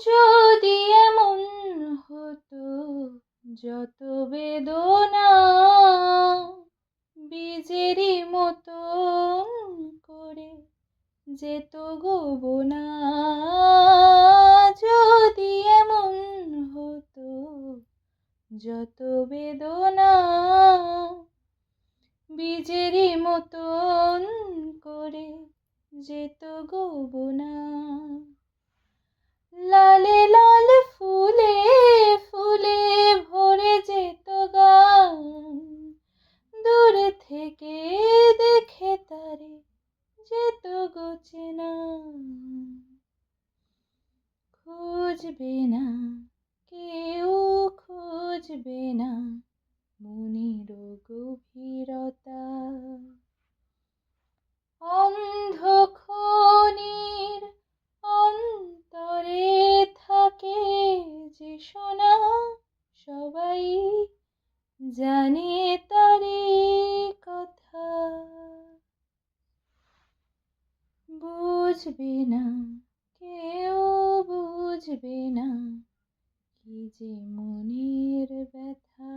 যদি এমন হতো যত বেদনা বীজেরই মতন করে যেত গোবনা, যদি এমন হতো যত বেদনা বীজেরই মতন করে যেত গোবনা, লালে লাল ফুলে ফুলে ভরে যেত গান, দূর থেকে দেখে তারে যেত গো চেনা, খুঁজবে না কেউ খুঁজবে না মনের গভীরতা, অন্ধখনির অন্তরে থাকে যে সোনা, সবাই জানে তারি কথা, বুঝবে না কেউ বুঝবে না কি যে মনের ব্যথা।